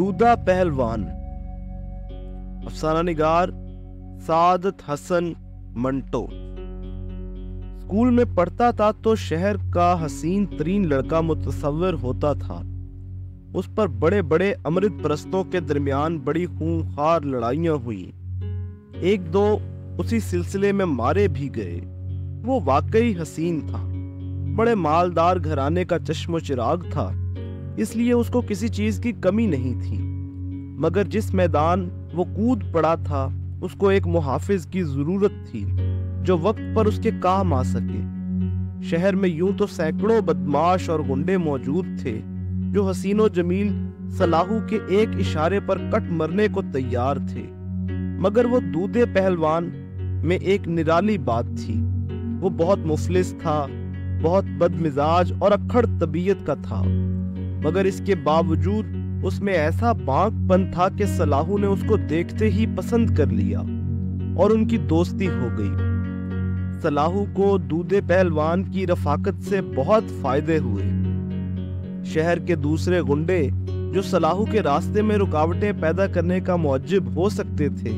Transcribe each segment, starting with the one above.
دودہ پہلوان، افسانہ نگار سعادت حسن منٹو۔ اسکول میں پڑھتا تھا تو شہر کا حسین ترین لڑکا متصور ہوتا تھا۔ اس پر بڑے بڑے امرت پرستوں کے درمیان بڑی خونخوار لڑائیاں ہوئیں، ایک دو اسی سلسلے میں مارے بھی گئے۔ وہ واقعی حسین تھا، بڑے مالدار گھرانے کا چشم و چراغ تھا، اس لیے اس کو کسی چیز کی کمی نہیں تھی، مگر جس میدان وہ کود پڑا تھا اس کو ایک محافظ کی ضرورت تھی جو وقت پر اس کے کام آ سکے۔ شہر میں یوں تو سینکڑوں بدماش اور گنڈے موجود تھے جو حسین و جمیل سلاہو کے ایک اشارے پر کٹ مرنے کو تیار تھے، مگر وہ دودے پہلوان میں ایک نرالی بات تھی۔ وہ بہت مفلس تھا، بہت بد مزاج اور اکھڑ طبیعت کا تھا، مگر اس کے باوجود اس میں ایسا بانک پن تھا کہ سلاہو نے اس کو دیکھتے ہی پسند کر لیا اور ان کی دوستی ہو گئی۔ سلاہو کو دودے پہلوان کی رفاقت سے بہت فائدے ہوئے۔ شہر کے دوسرے گنڈے جو سلاہو کے راستے میں رکاوٹیں پیدا کرنے کا موجب ہو سکتے تھے،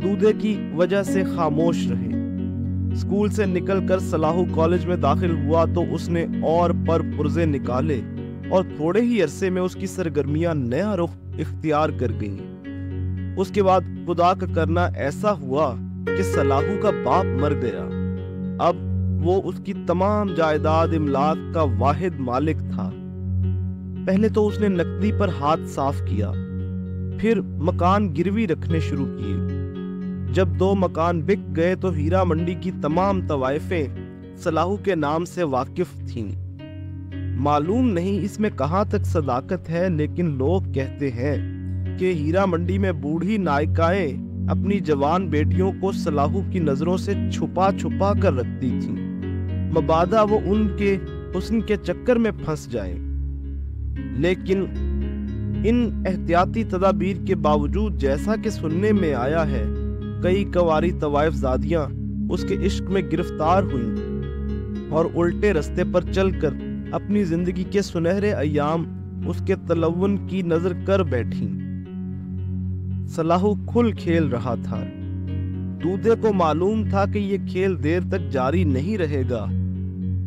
دودے کی وجہ سے خاموش رہے۔ اسکول سے نکل کر سلاہو کالج میں داخل ہوا تو اس نے اور پر پرزے نکالے اور تھوڑے ہی عرصے میں اس کی سرگرمیاں نیا رخ اختیار کر گئیں۔ اس کے بعد خدا کا کرنا ایسا ہوا کہ سلاہو کا باپ مر گیا۔ اب وہ اس کی تمام جائیداد املاک کا واحد مالک تھا۔ پہلے تو اس نے نقدی پر ہاتھ صاف کیا، پھر مکان گروی رکھنے شروع کیے۔ جب 2 مکان بک گئے تو ہیرا منڈی کی تمام طوائفیں سلاہو کے نام سے واقف تھیں۔ معلوم نہیں اس میں کہاں تک صداقت ہے، لیکن لوگ کہتے ہیں کہ ہیرا منڈی میں بوڑھی نائکائیں اپنی جوان بیٹیوں کو سلاہو کی نظروں سے چھپا چھپا کر رکھتی تھیں، مبادا وہ ان کے حسن کے چکر میں پھنس جائیں۔ لیکن ان احتیاطی تدابیر کے باوجود جیسا کہ سننے میں آیا ہے، کئی کنواری طوائف زادیاں اس کے عشق میں گرفتار ہوئیں اور الٹے رستے پر چل کر اپنی زندگی کے سنہرے ایام اس کے تلون کی نظر کر بیٹھیں۔ سلاہو کھل کھیل رہا تھا۔ دودے کو معلوم تھا کہ یہ کھیل دیر تک جاری نہیں رہے گا۔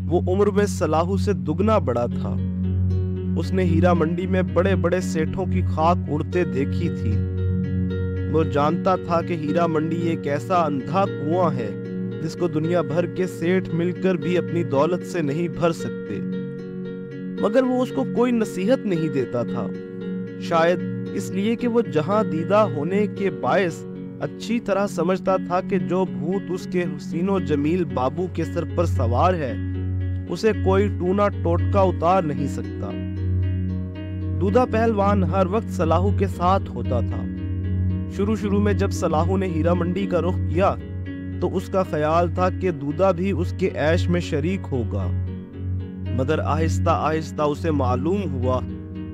وہ عمر میں سلاہو سے دگنا بڑا تھا۔ اس نے ہیرا منڈی میں بڑے بڑے سیٹھوں کی خاک اڑتے دیکھی تھی۔ وہ جانتا تھا کہ ہیرا منڈی ایک ایسا اندھا کنواں ہے جس کو دنیا بھر کے سیٹھ مل کر بھی اپنی دولت سے نہیں بھر سکتے، مگر وہ اس کو کوئی نصیحت نہیں دیتا تھا، شاید اس لیے کہ وہ جہاں دیدہ ہونے کے باعث اچھی طرح سمجھتا تھا کہ جو بھوت اس کے حسین و جمیل بابو کے سر پر سوار ہے اسے کوئی ٹونا ٹوٹکا اتار نہیں سکتا۔ دودہ پہلوان ہر وقت سلاہو کے ساتھ ہوتا تھا۔ شروع میں جب سلاہو نے ہیرا منڈی کا رخ کیا تو اس کا خیال تھا کہ دودہ بھی اس کے عیش میں شریک ہوگا، مگر آہستہ آہستہ اسے معلوم ہوا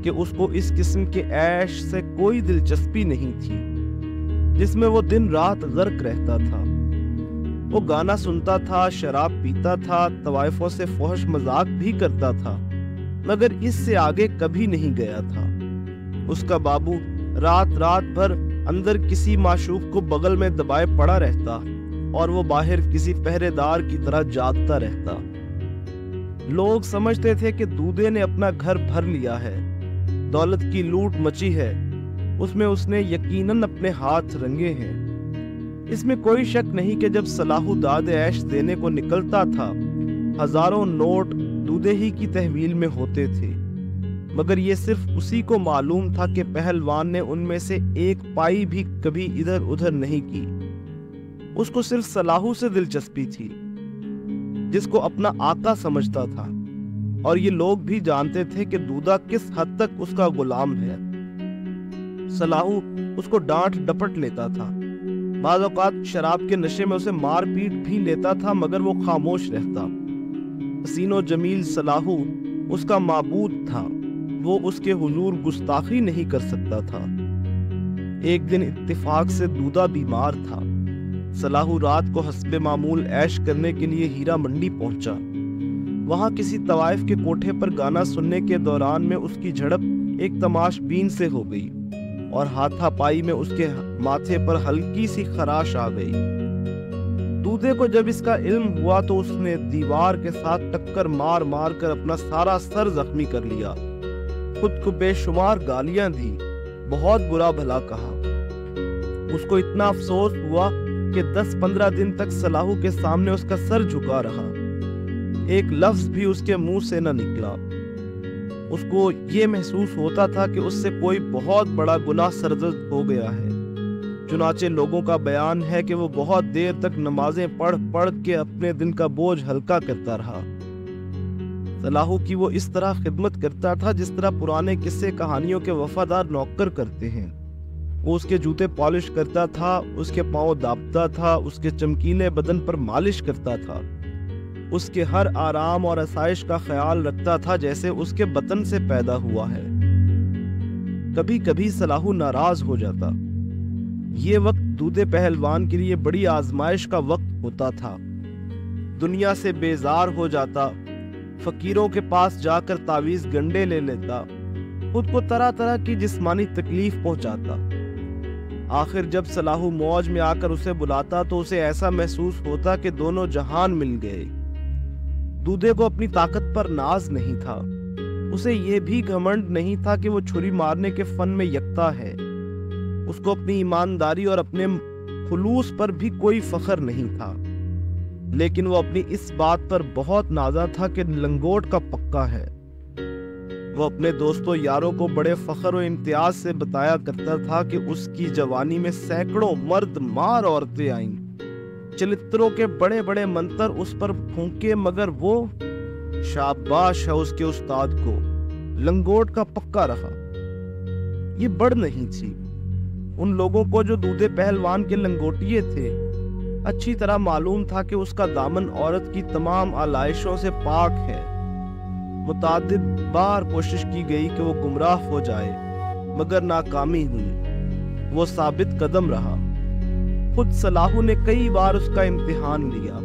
کہ اس کو اس قسم کے عیش سے کوئی دلچسپی نہیں تھی جس میں وہ دن رات غرق رہتا تھا۔ وہ گانا سنتا تھا، شراب پیتا تھا، طوائفوں سے فحش مذاق بھی کرتا تھا، مگر اس سے آگے کبھی نہیں گیا تھا۔ اس کا بابو رات بھر اندر کسی معشوق کو بغل میں دبائے پڑا رہتا اور وہ باہر کسی پہرے دار کی طرح جاگتا رہتا۔ لوگ سمجھتے تھے کہ دودے نے اپنا گھر بھر لیا ہے، دولت کی لوٹ مچی ہے، اس میں اس نے یقیناً اپنے ہاتھ رنگے ہیں۔ اس میں کوئی شک نہیں کہ جب سلاہو داد عیش دینے کو نکلتا تھا، ہزاروں نوٹ دودے ہی کی تحویل میں ہوتے تھے، مگر یہ صرف اسی کو معلوم تھا کہ پہلوان نے ان میں سے ایک پائی بھی کبھی ادھر ادھر نہیں کی۔ اس کو صرف سلاہو سے دلچسپی تھی جس کو اپنا آقا سمجھتا تھا، اور یہ لوگ بھی جانتے تھے کہ دودہ کس حد تک اس کا غلام ہے۔ سلاہو اس کو ڈانٹ ڈپٹ لیتا تھا، بعض اوقات شراب کے نشے میں اسے مار پیٹ بھی لیتا تھا، مگر وہ خاموش رہتا۔ حسین و جمیل سلاہو اس کا معبود تھا، وہ اس کے حضور گستاخی نہیں کر سکتا تھا۔ ایک دن اتفاق سے دودہ بیمار تھا۔ سلاہو رات کو حسب معمول عیش کرنے کے لیے ہیرا منڈی پہنچا۔ وہاں کسی طوائف کے کوٹھے پر گانا سننے کے دوران میں اس کی جھڑپ ایک تماش بین سے ہو گئی اور ہاتھا پائی میں اس کے ماتھے پر ہلکی سی خراش آ گئی۔ دودے کو جب اس کا علم ہوا تو اس نے دیوار کے ساتھ ٹکر مار مار کر اپنا سارا سر زخمی کر لیا، خود کو بے شمار گالیاں دی، بہت برا بھلا کہا۔ اس کو اتنا افسوس ہوا کہ 10-15 دن تک صلاحو کے سامنے اس کا سر جھکا رہا، ایک لفظ بھی اس کے منہ سے نہ نکلا۔ اس کو یہ محسوس ہوتا تھا کہ اس سے کوئی بہت بڑا گناہ سرزد ہو گیا ہے۔ چنانچہ لوگوں کا بیان ہے کہ وہ بہت دیر تک نمازیں پڑھ پڑھ کے اپنے دن کا بوجھ ہلکا کرتا رہا۔ صلاحو کی وہ اس طرح خدمت کرتا تھا جس طرح پرانے قصے کہانیوں کے وفادار نوکر کرتے ہیں۔ وہ اس کے جوتے پالش کرتا تھا، اس کے پاؤں دابتا تھا، اس کے چمکیلے بدن پر مالش کرتا تھا، اس کے ہر آرام اور آسائش کا خیال رکھتا تھا جیسے اس کے بطن سے پیدا ہوا ہے۔ کبھی کبھی صلاحو ناراض ہو جاتا۔ یہ وقت دودے پہلوان کے لیے بڑی آزمائش کا وقت ہوتا تھا۔ دنیا سے بیزار ہو جاتا، فقیروں کے پاس جا کر تعویذ گنڈے لے لیتا، خود کو طرح طرح کی جسمانی تکلیف پہنچاتا۔ آخر جب صلاحو موج میں آ کر اسے بلاتا تو اسے ایسا محسوس ہوتا کہ دونوں جہان مل گئے۔ دودے کو اپنی طاقت پر ناز نہیں تھا، اسے یہ بھی گھمنڈ نہیں تھا کہ وہ چھری مارنے کے فن میں یکتا ہے۔ اس کو اپنی ایمانداری اور اپنے خلوص پر بھی کوئی فخر نہیں تھا، لیکن وہ اپنی اس بات پر بہت نازا تھا کہ لنگوٹ کا پکا ہے۔ وہ اپنے دوستوں یاروں کو بڑے فخر و امتیاز سے بتایا کرتا تھا کہ اس کی جوانی میں سینکڑوں مرد مار عورتیں آئیں، چلتروں کے بڑے بڑے منتر اس پر پھونکے، مگر وہ شاباش ہے اس کے استاد کو، لنگوٹ کا پکا رہا۔ یہ بڑ نہیں تھی ان لوگوں کو جو دودے پہلوان کے لنگوٹیے تھے۔ اچھی طرح معلوم تھا کہ اس کا دامن عورت کی تمام آلائشوں سے پاک ہے۔ متعدد بار کوشش کی گئی کہ وہ گمراہ ہو جائے، مگر ناکامی ہوئی، وہ ثابت قدم رہا۔ خود صلاحو نے کئی بار اس کا امتحان لیا۔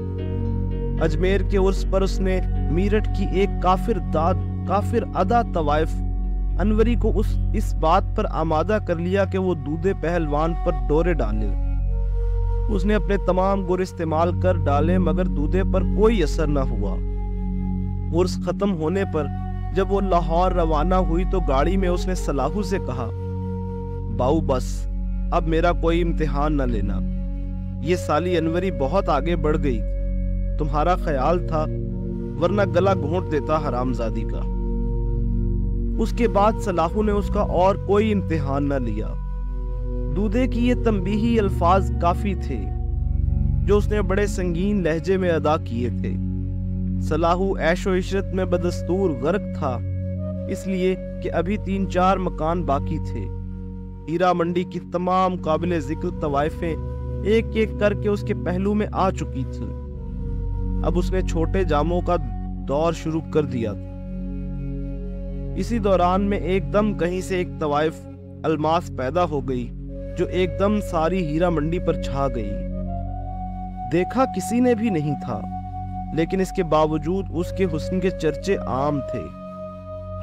اجمیر کے عرس پر اس نے میرٹھ کی ایک کافر ادا طوائف انوری کو اس بات پر آمادہ کر لیا کہ وہ دودے پہلوان پر ڈورے ڈالے۔ اس نے اپنے تمام گر استعمال کر ڈالے، مگر دودے پر کوئی اثر نہ ہوا۔ عرس ختم ہونے پر جب وہ لاہور روانہ ہوئی تو گاڑی میں اس نے صلاحو سے کہا، باؤ بس اب میرا کوئی امتحان نہ لینا، یہ سالی انوری بہت آگے بڑھ گئی، تمہارا خیال تھا ورنہ گلا گھونٹ دیتا حرامزادی کا۔ اس کے بعد صلاحو نے اس کا اور کوئی امتحان نہ لیا۔ دودے کی یہ تنبیہی الفاظ کافی تھے جو اس نے بڑے سنگین لہجے میں ادا کیے تھے۔ صلاحو عیش و عشرت میں بدستور غرق تھا، اس لیے کہ ابھی 3-4 مکان باقی تھے۔ ہیرا منڈی کی تمام قابل ذکر طوائفیں ایک ایک کر کے اس کے پہلو میں آ چکی تھیں۔ اب اس نے چھوٹے جاموں کا دور شروع کر دیا تھا۔ اسی دوران میں ایک دم کہیں سے ایک طوائف الماس پیدا ہو گئی جو ایک دم ساری ہیرا منڈی پر چھا گئی۔ دیکھا کسی نے بھی نہیں تھا، لیکن اس کے باوجود اس کے حسن کے چرچے عام تھے۔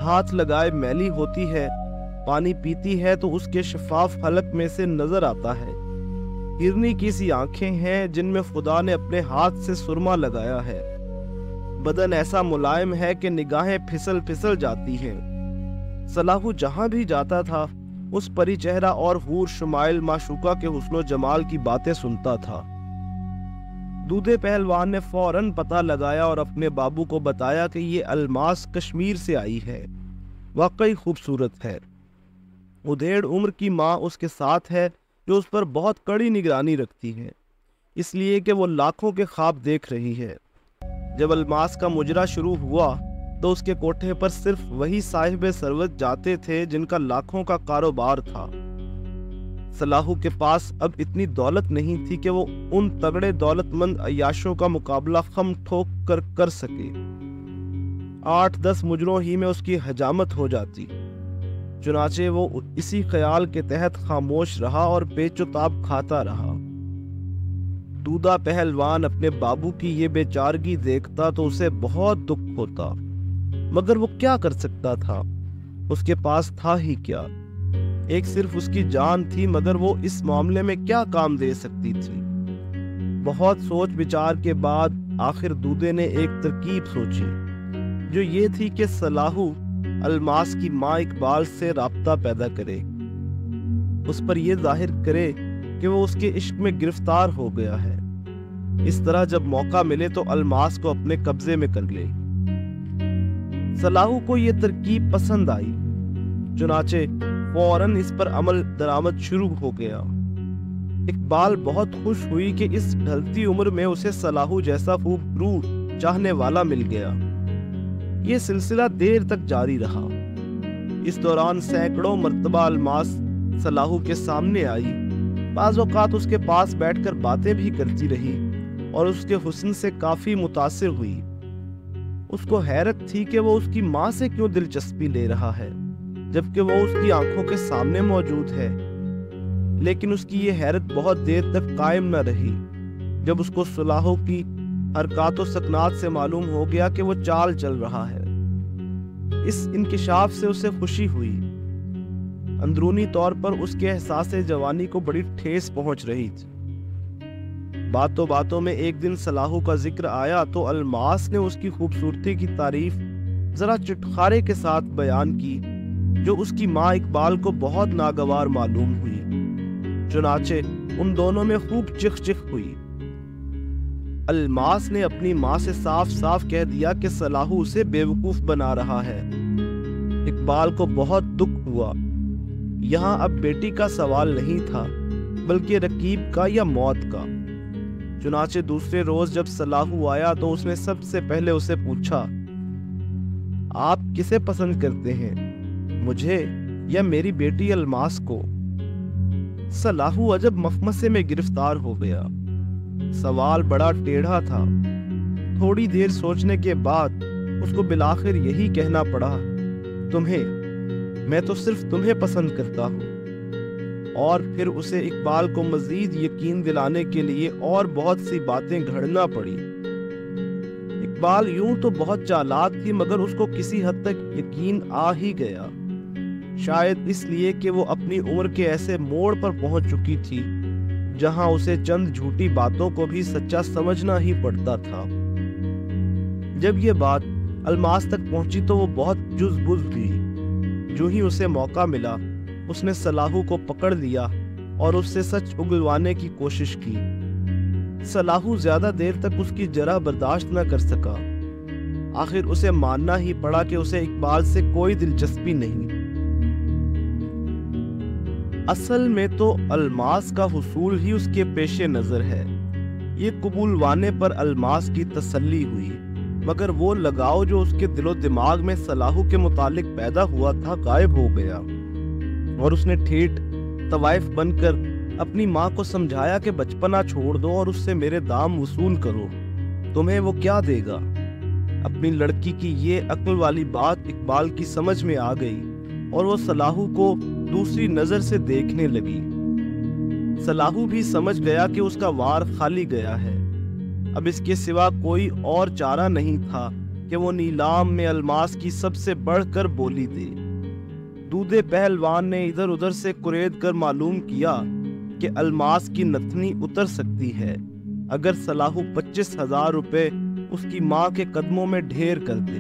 ہاتھ لگائے میلی ہوتی ہے، پانی پیتی ہے تو اس کے شفاف حلق میں سے نظر آتا ہے۔ ہرنی کی سی آنکھیں ہیں جن میں خدا نے اپنے ہاتھ سے سرما لگایا ہے۔ بدن ایسا ملائم ہے کہ نگاہیں پھسل پھسل جاتی ہیں۔ صلاحو جہاں بھی جاتا تھا اس پری چہرہ اور حور شمائل معشوقہ کے حسن و جمال کی باتیں سنتا تھا۔ دودے پہلوان نے فوراً پتہ لگایا اور اپنے بابو کو بتایا کہ یہ الماس کشمیر سے آئی ہے، واقعی خوبصورت ہے۔ ادھیڑ عمر کی ماں اس کے ساتھ ہے جو اس پر بہت کڑی نگرانی رکھتی ہے، اس لیے کہ وہ لاکھوں کے خواب دیکھ رہی ہے۔ جب الماس کا مجرا شروع ہوا تو اس کے کوٹھے پر صرف وہی صاحب ثروت جاتے تھے جن کا لاکھوں کا کاروبار تھا۔ صلاحو کے پاس اب اتنی دولت نہیں تھی کہ وہ ان تگڑے دولت مند عیاشوں کا مقابلہ خم ٹھوک کر سکے۔ 8-10 مجروں ہی میں اس کی حجامت ہو جاتی۔ چنانچہ وہ اسی خیال کے تحت خاموش رہا اور پیچ و تاب کھاتا رہا۔ دودہ پہلوان اپنے بابو کی یہ بے چارگی دیکھتا تو اسے بہت دکھ ہوتا، مگر وہ کیا کر سکتا تھا؟ اس کے پاس تھا ہی کیا؟ ایک صرف اس کی جان تھی، مگر وہ اس معاملے میں کیا کام دے سکتی تھی؟ بہت سوچ بچار کے بعد آخر دودے نے ایک ترکیب سوچی، جو یہ تھی کہ صلاحو الماس کی ماں اقبال سے رابطہ پیدا کرے، اس پر یہ ظاہر کرے کہ وہ اس کے عشق میں گرفتار ہو گیا ہے۔ اس طرح جب موقع ملے تو الماس کو اپنے قبضے میں کر لے۔ صلاحو کو یہ ترکیب پسند آئی، چنانچہ فوراً اس پر عمل درآمد شروع ہو گیا۔ اقبال بہت خوش ہوئی کہ اس ڈھلتی عمر میں اسے صلاحو جیسا خوب رو چاہنے والا مل گیا۔ یہ سلسلہ دیر تک جاری رہا۔ اس دوران سینکڑوں مرتبہ الماس صلاحو کے سامنے آئی، بعض اوقات اس کے پاس بیٹھ کر باتیں بھی کرتی رہی اور اس کے حسن سے کافی متاثر ہوئی۔ اس کو حیرت تھی کہ وہ اس کی ماں سے کیوں دلچسپی لے رہا ہے، جبکہ وہ اس کی آنکھوں کے سامنے موجود ہے۔ لیکن اس کی یہ حیرت بہت دیر تک قائم نہ رہی۔ جب اس کو صلاحو کی حرکات و سکنات سے معلوم ہو گیا کہ وہ چال چل رہا ہے، اس انکشاف سے اسے خوشی ہوئی۔ اندرونی طور پر اس کے احساس جوانی کو بڑی ٹھیس پہنچ رہی تھی۔ باتوں باتوں میں ایک دن صلاحو کا ذکر آیا تو الماس نے اس کی خوبصورتی کی تعریف ذرا چٹخارے کے ساتھ بیان کی، جو اس کی ماں اقبال کو بہت ناگوار معلوم ہوئی۔ چنانچہ ان دونوں میں خوب چخ چخ ہوئی۔ الماس نے اپنی ماں سے صاف صاف کہہ دیا کہ صلاحو اسے بیوقوف بنا رہا ہے۔ اقبال کو بہت دکھ ہوا۔ یہاں اب بیٹی کا سوال نہیں تھا، بلکہ رقیب کا یا موت کا۔ چنانچہ دوسرے روز جب صلاحو آیا تو اس نے سب سے پہلے اسے پوچھا، آپ کسے پسند کرتے ہیں، مجھے یا میری بیٹی الماس کو؟ صلاحو عجب مخمصے میں گرفتار ہو گیا۔ سوال بڑا ٹیڑھا تھا۔ تھوڑی دیر سوچنے کے بعد اس کو بالآخر یہی کہنا پڑا، تمہیں، میں تو صرف تمہیں پسند کرتا ہوں۔ اور پھر اسے اقبال کو مزید یقین دلانے کے لیے اور بہت سی باتیں گھڑنا پڑی۔ اقبال یوں تو بہت چالاک تھی، مگر اس کو کسی حد تک یقین آ ہی گیا، شاید اس لیے کہ وہ اپنی عمر کے ایسے موڑ پر پہنچ چکی تھی جہاں اسے چند جھوٹی باتوں کو بھی سچا سمجھنا ہی پڑتا تھا۔ جب یہ بات الماس تک پہنچی تو وہ بہت جز بز ہوئی۔ جو ہی اسے موقع ملا اس نے صلاحو کو پکڑ لیا اور اس سے سچ اگلوانے کی کوشش کی۔ صلاحو زیادہ دیر تک اس کی جرح برداشت نہ کر سکا۔ آخر اسے ماننا ہی پڑا کہ اسے اقبال سے کوئی دلچسپی نہیں۔ اصل میں تو الماس کا حصول ہی اس کے پیش نظر ہے۔ یہ قبولوانے پر الماس کی تسلی ہوئی، مگر وہ لگاؤ جو اس کے دل و دماغ میں صلاحو کے متعلق پیدا ہوا تھا غائب ہو گیا، اور اس نے ٹھیٹ طوائف بن کر اپنی ماں کو سمجھایا کہ بچپنا چھوڑ دو اور اس سے میرے دام وصول کرو، تمہیں وہ کیا دے گا۔ اپنی لڑکی کی یہ عقل والی بات اقبال کی سمجھ میں آ گئی اور وہ صلاحو کو دوسری نظر سے دیکھنے لگی۔ صلاحو بھی سمجھ گیا کہ اس کا وار خالی گیا ہے، اب اس کے سوا کوئی اور چارہ نہیں تھا کہ وہ نیلام میں الماس کی سب سے بڑھ کر بولی دے۔ دودے پہلوان نے ادھر ادھر سے کرید کر معلوم کیا کہ الماس کی نتنی اتر سکتی ہے اگر صلاحو 25,000 روپے اس کی ماں کے قدموں میں ڈھیر کر دے۔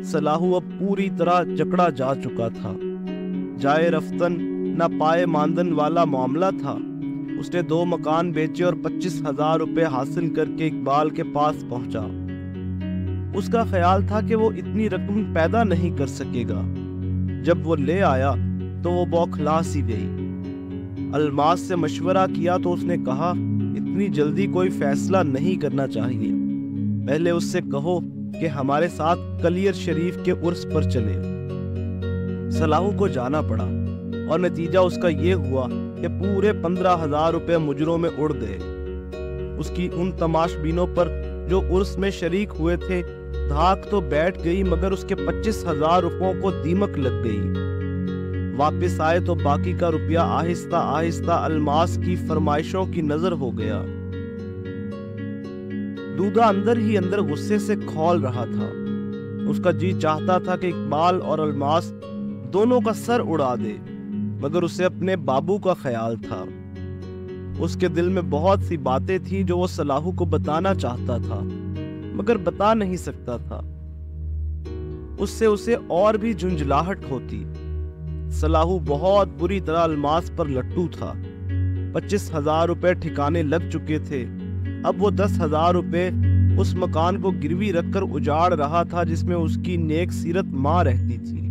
صلاحو اب پوری طرح جکڑا جا چکا تھا، جائے رفتن نہ پائے ماندن والا معاملہ تھا۔ اس نے 2 مکان بیچے اور 25,000 روپے حاصل کر کے اقبال کے پاس پہنچا۔ اس کا خیال تھا کہ وہ اتنی رقم پیدا نہیں کر سکے گا۔ جب وہ لے آیا تو وہ بوکھلا سی گئی۔ الماس سے مشورہ کیا تو اس نے کہا، اتنی جلدی کوئی فیصلہ نہیں کرنا چاہیے، پہلے اس سے کہو کہ ہمارے ساتھ کلیر شریف کے عرس پر چلے۔ صلاحو کو جانا پڑا اور نتیجہ اس کا یہ ہوا کہ پورے 15,000 روپے مجروں میں اڑ گئے۔ اس کی ان تماش بینوں پر جو عرس میں شریک ہوئے تھے دھاک تو بیٹھ گئی، مگر اس کے 25,000 روپوں کو دیمک لگ گئی۔ واپس آئے تو باقی کا روپیہ آہستہ آہستہ الماس کی فرمائشوں کی نظر ہو گیا۔ دودا اندر ہی اندر غصے سے کھول رہا تھا۔ اس کا جی چاہتا تھا کہ اقبال اور الماس دونوں کا سر اڑا دے، مگر اسے اپنے بابو کا خیال تھا۔ اس کے دل میں بہت سی باتیں تھیں جو وہ صلاحو کو بتانا چاہتا تھا، مگر بتا نہیں سکتا تھا۔ اس سے اسے اور بھی جھنجھلاہٹ ہوتی۔ صلاحو بہت بری طرح الماس پر لٹو تھا۔ 25,000 روپے ٹھکانے لگ چکے تھے۔ اب وہ 10,000 روپے اس مکان کو گروی رکھ کر اجاڑ رہا تھا جس میں اس کی نیک سیرت ماں رہتی تھی۔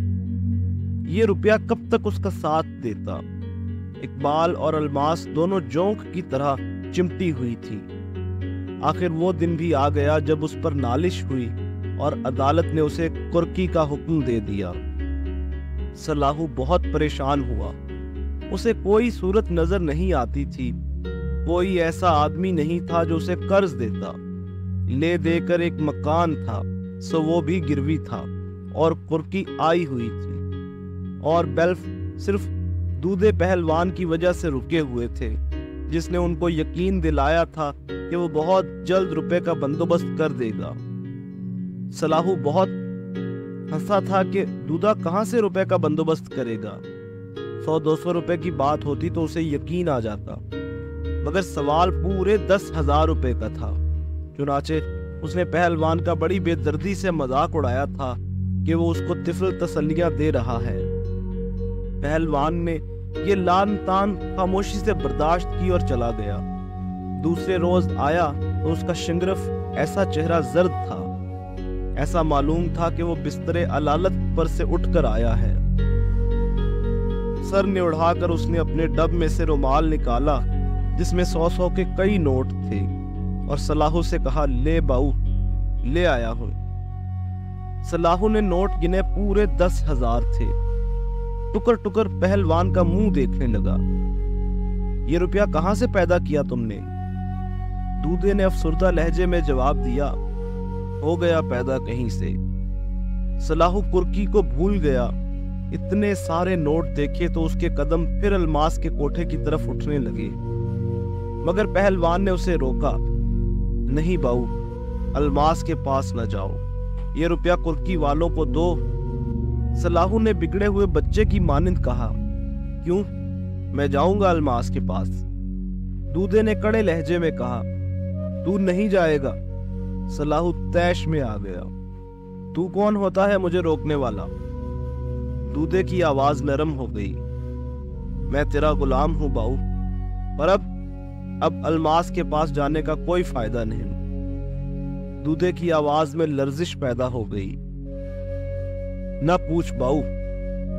یہ روپیہ کب تک اس کا ساتھ دیتا؟ اقبال اور الماس دونوں جونک کی طرح چمٹی ہوئی تھی۔ آخر وہ دن بھی آ گیا جب اس پر نالش ہوئی اور عدالت نے اسے کرکی کا حکم دے دیا۔ صلاحو بہت پریشان ہوا۔ اسے کوئی صورت نظر نہیں آتی تھی، کوئی ایسا آدمی نہیں تھا جو اسے قرض دیتا۔ لے دے کر ایک مکان تھا سو وہ بھی گروی تھا، اور کرکی آئی ہوئی تھی، اور بیلف صرف دودے پہلوان کی وجہ سے رکے ہوئے تھے، جس نے ان کو یقین دلایا تھا کہ وہ بہت جلد روپے کا بندوبست کر دے گا۔ صلاحو بہت ہنسا تھا کہ دودہ کہاں سے روپے کا بندوبست کرے گا۔ 100-200 روپے کی بات ہوتی تو اسے یقین آ جاتا، مگر سوال پورے 10,000 روپے کا تھا۔ چنانچہ اس نے پہلوان کا بڑی بے دردی سے مذاق اڑایا تھا کہ وہ اس کو طفل تسلیاں دے رہا ہے۔ پہلوان نے یہ لان تان خاموشی سے برداشت کی اور چلا گیا۔ دوسرے روز آیا تو اس کا شنگرف ایسا چہرہ زرد تھا، ایسا معلوم تھا کہ وہ بستر علالت پر سے اٹھ کر آیا ہے۔ سر نے اڑھا کر اس نے اپنے ڈب میں سے رومال نکالا جس میں 100 کے کئی نوٹ تھے، اور صلاحو سے کہا، لے باؤ، لے آیا ہوں۔ صلاحو نے نوٹ گنے، پورے 10,000 تھے۔ ٹکر ٹکر پہلوان کا منہ دیکھنے لگا۔ یہ روپیہ کہاں سے پیدا کیا تم نے؟ دودے نے افسردہ لہجے میں جواب دیا، ہو گیا پیدا کہیں سے۔ صلاحو کرکی کو بھول گیا۔ اتنے سارے نوٹ دیکھے تو اس کے قدم پھر الماس کے کوٹھے کی طرف اٹھنے لگے، مگر پہلوان نے اسے روکا۔ نہیں باؤ، الماس کے پاس نہ جاؤ، یہ روپیہ کرکی والوں کو دو۔ صلاحو نے بگڑے ہوئے بچے کی مانند کہا، کیوں؟ میں جاؤں گا الماس کے پاس۔ دودے نے کڑے لہجے میں کہا، تو نہیں جائے گا۔ صلاحو تیش میں آ گیا، تو کون ہوتا ہے مجھے روکنے والا؟ دودے کی آواز نرم ہو گئی، میں تیرا غلام ہوں باؤ، پر اب الماس کے پاس جانے کا کوئی فائدہ نہیں۔ دودے کی آواز میں لرزش پیدا ہو گئی۔ نہ پوچھ باؤ،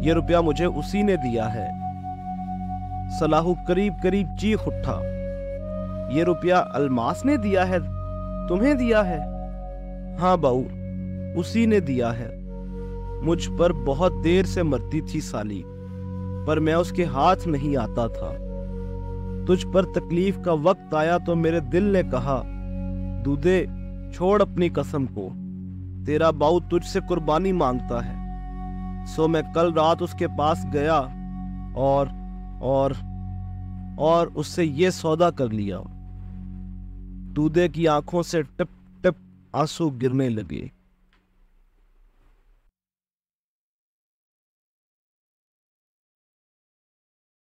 یہ روپیہ مجھے اسی نے دیا ہے۔ صلاحو قریب قریب چیخ اٹھا، یہ روپیہ الماس نے دیا ہے؟ تمہیں دیا ہے؟ ہاں باؤ، اسی نے دیا ہے۔ مجھ پر بہت دیر سے مرتی تھی سالی، پر میں اس کے ہاتھ نہیں آتا تھا۔ تجھ پر تکلیف کا وقت آیا تو میرے دل نے کہا، دودے چھوڑ اپنی قسم کو، تیرا باؤ تجھ سے قربانی مانگتا ہے۔ سو میں کل رات اس کے پاس گیا اور اس سے یہ سودا کر لیا۔ دودے کی آنکھوں سے ٹپ ٹپ آنسو گرنے لگے۔